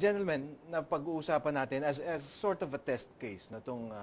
Gentlemen, na pag-uusapan natin as sort of a test case na tong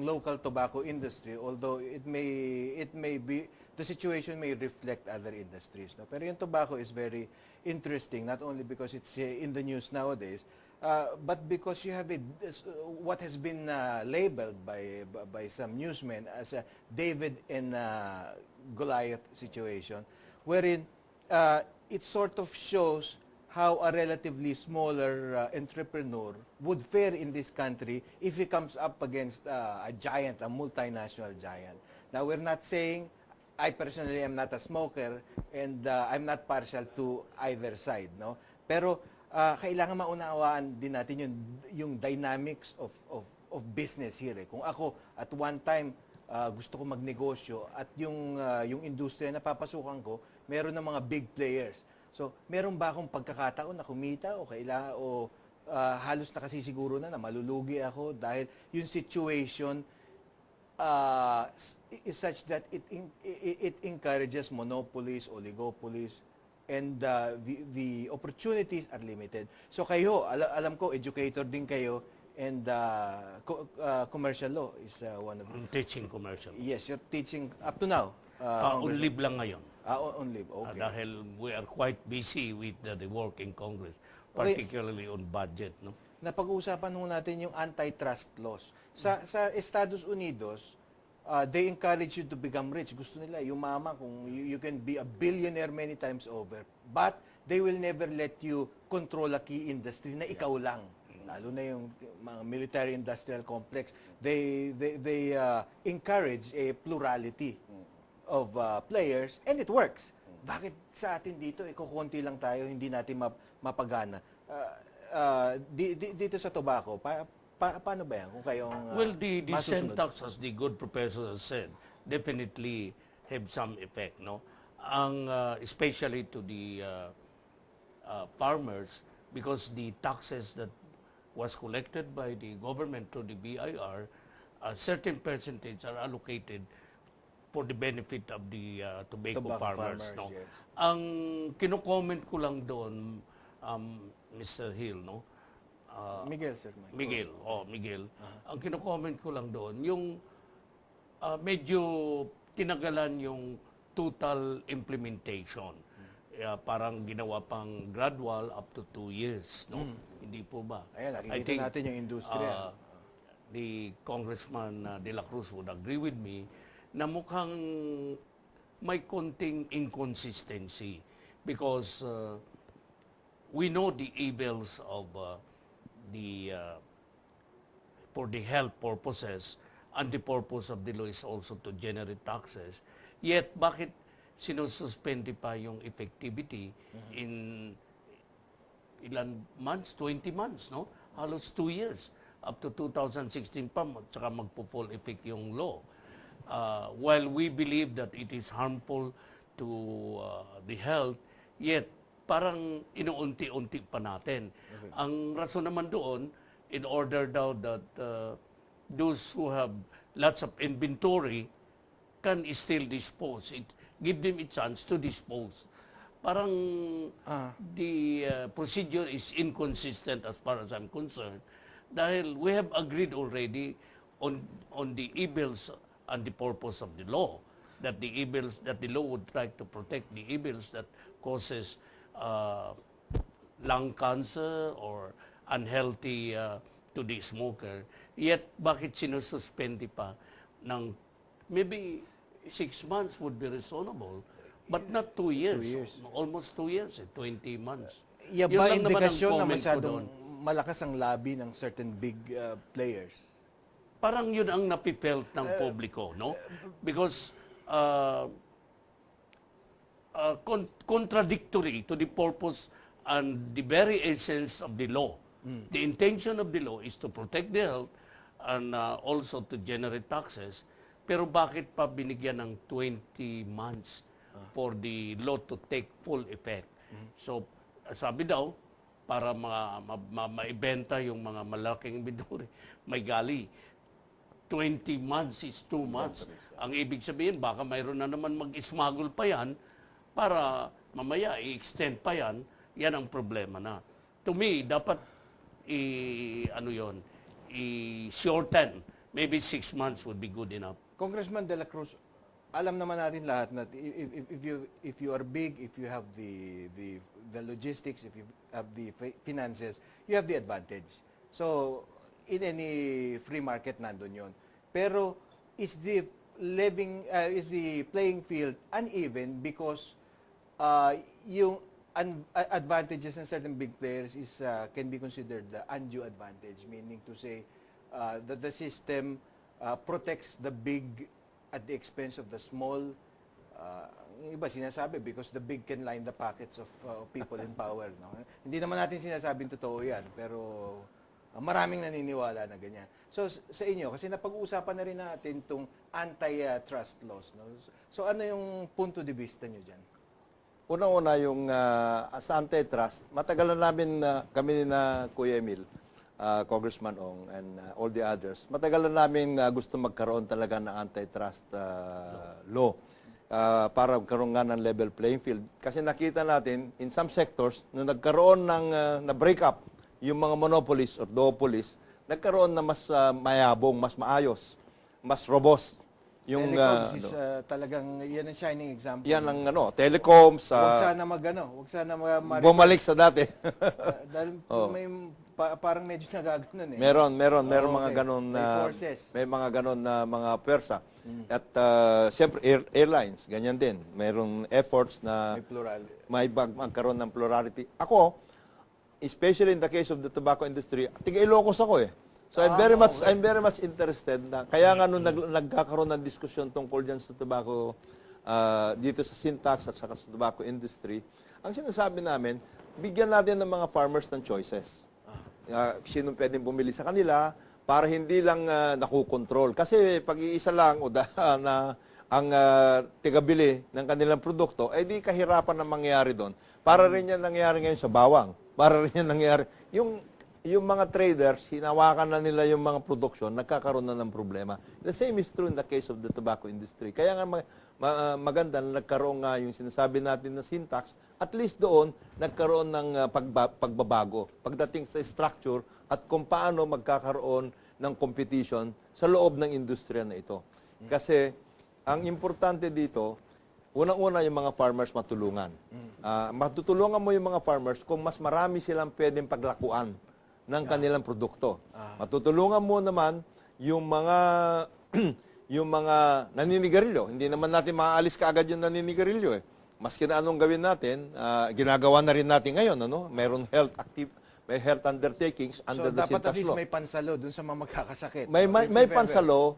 local tobacco industry, although it may be the situation may reflect other industries, no? Pero yung tobacco is very interesting, not only because it's in the news nowadays, but because you have what has been labeled by some newsmen as a David and Goliath situation, wherein it sort of shows how a relatively smaller entrepreneur would fare in this country if he comes up against a giant, a multinational giant. Now, we're not saying, I personally am not a smoker and I'm not partial to either side, no? Pero kailangan maunawaan din natin yung dynamics of business here. Kung ako at one time gusto ko magnegosyo at yung industriya na papasukan ko, meron ng mga big players. So, meron ba akong pagkakataon na kumita o halos nakasisiguro na malulugi ako dahil yung situation is such that it encourages monopolies, oligopolies, and the opportunities are limited. So kayo, alam ko, educator din kayo, and commercial law is one of them. I'm teaching commercial. Yes, you're teaching up to now. On leave lang ngayon. On leave, okay. Dahil we are quite busy with the work in Congress, particularly on budget, no? Napag-uusapan ho natin yung antitrust laws. Sa Estados Unidos, they encourage you to become rich. Gusto nila, yumaman kung you can be a billionaire many times over. But they will never let you control a key industry na ikaw lang. Lalo na yung mga military-industrial complex. They encourage a plurality of players, and it works. Bakit sa atin dito, kukunti lang tayo, hindi natin mapagana? Dito sa tobacco, paano ba yan? Kung kayong well, the syntax, as the good professor has said, definitely have some effect, no? Especially to the farmers, because the taxes that was collected by the government through the BIR, a certain percentage are allocated for the benefit of the tobacco farmers, no? Yes. Ang kino-comment ko lang doon, Mr. Hill, no? Miguel, sir. Miguel. Ang kino-comment ko lang doon, yung medyo tinagalan yung total implementation. Parang ginawa pang gradual up to 2 years, no? Hindi po ba? Ayan, nakikita natin yung industriya. The Congressman Dela Cruz would agree with me na mukhang may konting inconsistency because we know the evils of for the health purposes, and the purpose of the law is also to generate taxes. Yet, bakit sinususpende pa yung effectivity in ilan months? 20 months, no? Halos 2 years. Up to 2016 pa, tsaka magpo-full effect yung law. While we believe that it is harmful to the health, yet parang inuunti-unti pa natin. Okay. Ang rason naman doon, in order daw that those who have lots of inventory can still dispose. Give them a chance to dispose. Parang the procedure is inconsistent as far as I'm concerned. Dahil we have agreed already on the evils and the purpose of the law, that the law would try to protect the evils that causes lung cancer or unhealthy to the smoker. Yet, bakit sinususpende pa ng maybe 6 months would be reasonable, but not 2 years. 2 years. Almost 2 years, 20 months. Ba indikasyon na masyadong malakas ang lobby ng certain big players? Parang yun ang napipelt ng publiko, no? Because contradictory to the purpose and the very essence of the law. The intention of the law is to protect the health and also to generate taxes. Pero bakit pa binigyan ng 20 months for the law to take full effect? So, sabi daw, para maibenta yung mga malaking inventory, may gali. 20 months is 2 months. Ang ibig sabihin, baka mayroon na naman mag-smuggle pa yan para mamaya i-extend pa yan. Yan ang problema na. to me, dapat i-shorten. Maybe 6 months would be good enough. Congressman Dela Cruz, alam naman natin lahat na if you are big, if you have the logistics, if you have the finances, you have the advantage. So in any free market nandun yon. Pero is the playing field uneven because yung advantages ng certain big players can be considered the undue advantage, meaning to say that the system protects the big at the expense of the small. Yung iba sinasabi because the big can line the pockets of people in power. No? Hindi naman natin sinasabing totoo yan, pero maraming naniniwala na ganyan. So sa inyo, kasi napag-uusapan na rin natin itong anti-trust laws. No? So ano yung punto de vista nyo dyan? Unang-una yung sa antitrust, matagal na namin kami na Kuya Emil, Congressman Ong, and all the others, matagal na namin gusto magkaroon talaga ng antitrust law para magkaroon nga ng level playing field. Kasi nakita natin, in some sectors, nung nagkaroon ng na-break up yung mga monopolies or duopolies, nagkaroon na mas mayabong, mas maayos, mas robust. Yung telecoms is talagang yan ang shining example. Yan ang telecoms. Wag sana bumalik sa dati. Dahil may parang medyo nagaganon eh. Meron mga ganon na may mga ganon na mga pwersa. At siyempre airlines, ganyan din. Merong efforts na may magkaroon ng plurality. Ako, especially in the case of the tobacco industry, tiga Ilocos ako eh. So I'm very much interested na kaya nga nung nagkakaroon ng diskusyon tungkol diyan sa tobacco dito sa syntax at saka sa tobacco industry, ang sinasabi namin, bigyan natin ng mga farmers ng choices. Sino pwedeng bumili sa kanila para hindi lang nakukontrol. Kasi pag iisa lang ang tigabili ng kanilang produkto, eh di kahirapan na mangyayari doon. Para rin yan nangyayari ngayon sa bawang. Para rin yan nangyayari. Yung mga traders, hinawakan na nila yung mga production, nagkakaroon na ng problema. The same is true in the case of the tobacco industry. Kaya nga maganda na nagkaroon nga yung sinasabi natin na syntax, at least doon nagkaroon ng pagbabago pagdating sa structure at kung paano magkakaroon ng competition sa loob ng industriya na ito. Kasi ang importante dito, unang-una yung mga farmers matulungan. Matutulungan mo yung mga farmers kung mas marami silang pwedeng paglakuan ng kanilang produkto. Matutulungan mo naman yung mga yung mga naninigarilyo. Hindi naman natin maaalis kaagad yung naninigarilyo eh. Maski na anong gawin natin, ginagawa na rin natin ngayon, Mayroong may health undertakings under the dapat syntax at least law. may pansalo dun sa mga magkakasakit. May pansalo,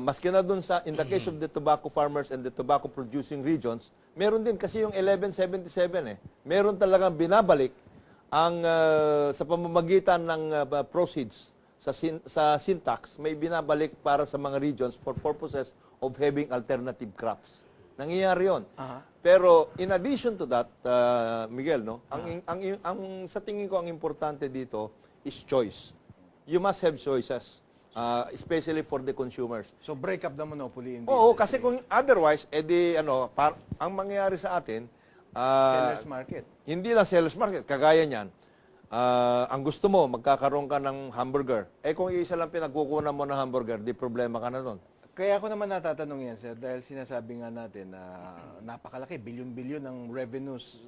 maski na dun sa, in the case of the tobacco farmers and the tobacco producing regions, meron din kasi yung 1177 eh. Meron talagang binabalik ang sa pamamagitan ng proceeds sa syntax, may binabalik para sa mga regions for purposes of having alternative crops. Nangyayari yun. Pero in addition to that, Miguel, ang sa tingin ko ang importante dito is choice. You must have choices, especially for the consumers. So break up the monopoly. Oo, kasi kung otherwise, ang mangyayari sa atin, seller's market. Hindi lang seller's market, kagaya niyan. Ang gusto mo, magkakaroon ka ng hamburger. Kung isa lang pinagkukunan mo ng hamburger, di problema ka na doon. Kaya ako naman natatanong yan, sir, dahil sinasabi nga natin na napakalaki, bilyon-bilyon ng revenues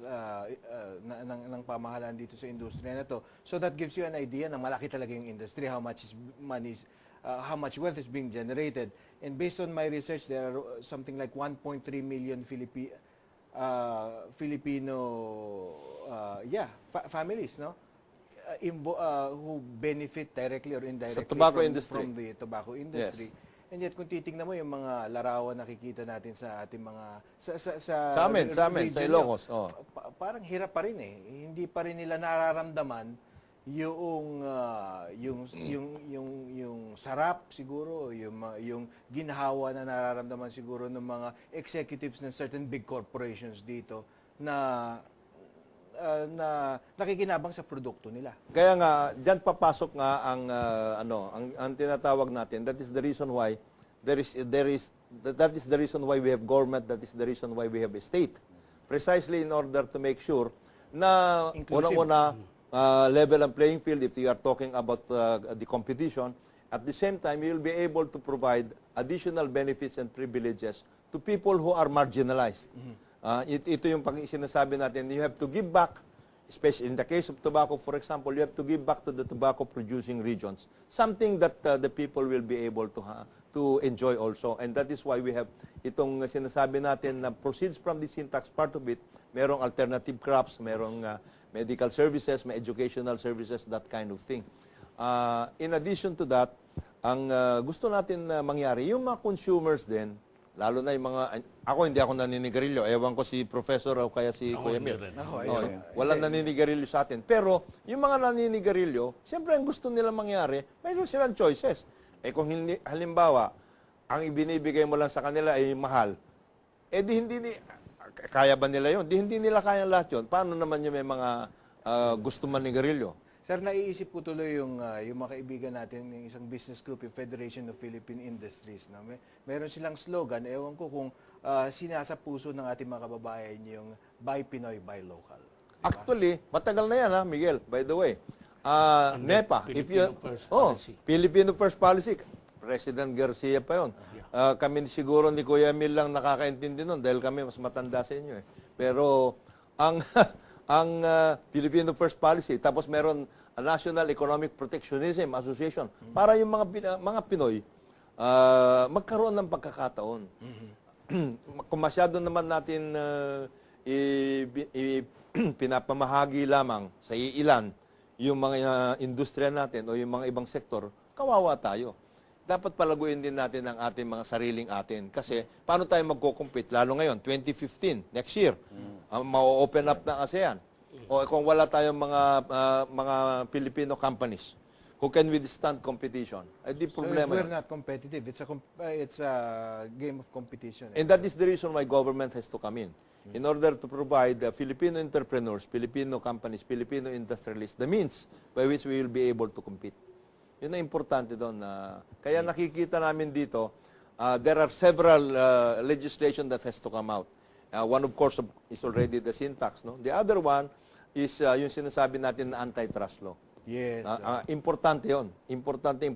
ng pamahalaan dito sa industriya na to. So that gives you an idea na malaki talaga yung industry, how much wealth is being generated. And based on my research, there are something like 1.3 million Filipino families, who benefit directly or indirectly Sa tobacco from the industry. tobacco industry. Yes. And yet kung titingnan mo yung mga larawan nakikita natin sa ating mga Sa amin, sa Ilocos. Parang hirap pa rin eh. Hindi pa rin nila nararamdaman yung sarap siguro, yung ginhawa na nararamdaman siguro ng mga executives ng certain big corporations dito na nakikinabang sa produkto nila. Kaya nga diyan papasok nga ang tinatawag natin. That is the reason why that is the reason why we have government, that is the reason why we have a state. Precisely in order to make sure na unang-una level ang playing field if you are talking about the competition. At the same time, you will be able to provide additional benefits and privileges to people who are marginalized. Ito yung sinasabi natin, you have to give back, especially in the case of tobacco, for example, you have to give back to the tobacco-producing regions, something that the people will be able to enjoy also. And that is why we have itong sinasabi natin na proceeds from the sin tax, part of it, merong alternative crops, merong medical services, may educational services, that kind of thing. In addition to that, ang gusto natin mangyari, yung mga consumers din, lalo na yung mga, hindi ako naninigarilyo, ewan ko si Professor o kaya si Kuya Emil. Walang naninigarilyo sa atin. Pero yung mga naninigarilyo, siyempre ang gusto nila mangyari, mayroon silang choices. Kung halimbawa, ang ibinibigay mo lang sa kanila ay mahal, kaya ba nila yun? Hindi nila kaya lahat yun. Paano naman yung may mga gusto manigarilyo? Sir, naiisip ko tuloy yung mga kaibigan natin, yung isang business group, yung Federation of Philippine Industries. Na meron silang slogan, ewan ko kung sinasa puso ng ating mga kababayan yung Buy Pinoy, Buy Local. Diba? Actually, matagal na yan, Miguel, by the way. NEPA. Filipino First Policy. President Garcia pa yun. Kami siguro ni Kuya Emil lang nakakaintindi nun dahil kami mas matanda sa inyo. Pero ang Filipino First Policy, tapos meron National Economic Protectionism Association para yung mga Pinoy magkaroon ng pagkakataon. Kung masyado naman natin pinapamahagi lamang sa iilan yung mga industriya natin o yung mga ibang sektor, kawawa tayo. Dapat palaguin din natin ang ating mga sariling atin. Kasi paano tayo magko-compete? Lalo ngayon, 2015, next year, ma-open up ng ASEAN. O kung wala tayong mga Filipino companies who can withstand competition, di problema. So if we're not competitive, it's a game of competition. And that is the reason why government has to come in order to provide Filipino entrepreneurs, Filipino companies, Filipino industrialists, the means by which we will be able to compete. Yun ang importante doon. Kaya nakikita namin dito, there are several legislation that has to come out. One, of course, is already the sin tax. No? The other one is yung sinasabi natin na antitrust law. Yes. Importante yun. Importante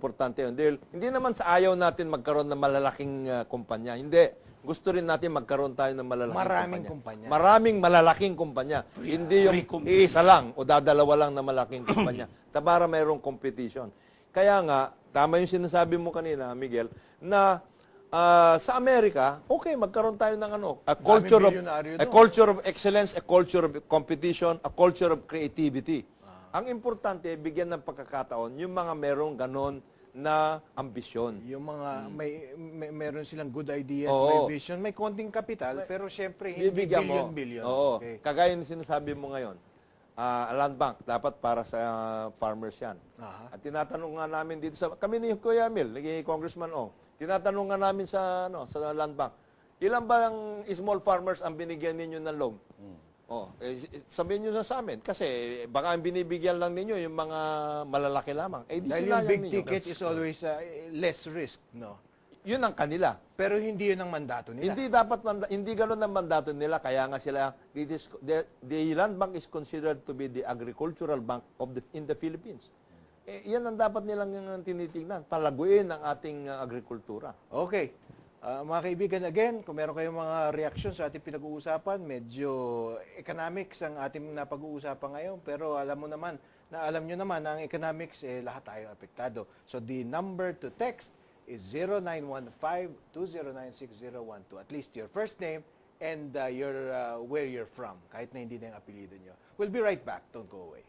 yun. Dahil hindi naman sa ayaw natin magkaroon ng malalaking kumpanya. Hindi. Gusto rin natin magkaroon tayo ng maraming kumpanya. Maraming malalaking kumpanya. Hindi yung iisa lang o dadalawa lang na malaking kumpanya. Para mayroong competition. Kaya nga, tama yung sinasabi mo kanina, Miguel, na sa Amerika, okay, magkaroon tayo ng a culture of excellence, a culture of competition, a culture of creativity. Ang importante, bigyan ng pagkakataon yung mga merong ganon na ambisyon. Yung mga meron silang good ideas, may vision, may konting kapital, pero syempre hindi billion. Oo. Okay. Kagaya ng sinasabi mo ngayon, land bank, dapat para sa farmers yan. At tinatanong nga namin dito kami ni Kuya Emil, Congressman tinatanong nga namin sa land bank, ilan ba ang small farmers ang binigyan ninyo ng loan? Sabihin nyo sa amin. Kasi baka ang binibigyan lang ninyo yung mga malalaki lamang. Dahil yung big ticket is always less risk, no? Yun ang kanila. Pero hindi yun ang mandato nila. Hindi ganoon ang mandato nila. Kaya nga sila, the land bank is considered to be the agricultural bank in the Philippines. Yan ang dapat nilang tinitingnan. Palaguin ang ating agrikultura. Okay. Mga kaibigan, again, kung meron kayong mga reaksyon sa ating pinag-uusapan, medyo economics ang ating napag-uusapan ngayon, pero alam nyo naman na ang economics, lahat tayo apektado. So the number to text is 0915-2096012. At least your first name and where you're from, kahit na hindi na yung apelido nyo. We'll be right back. Don't go away.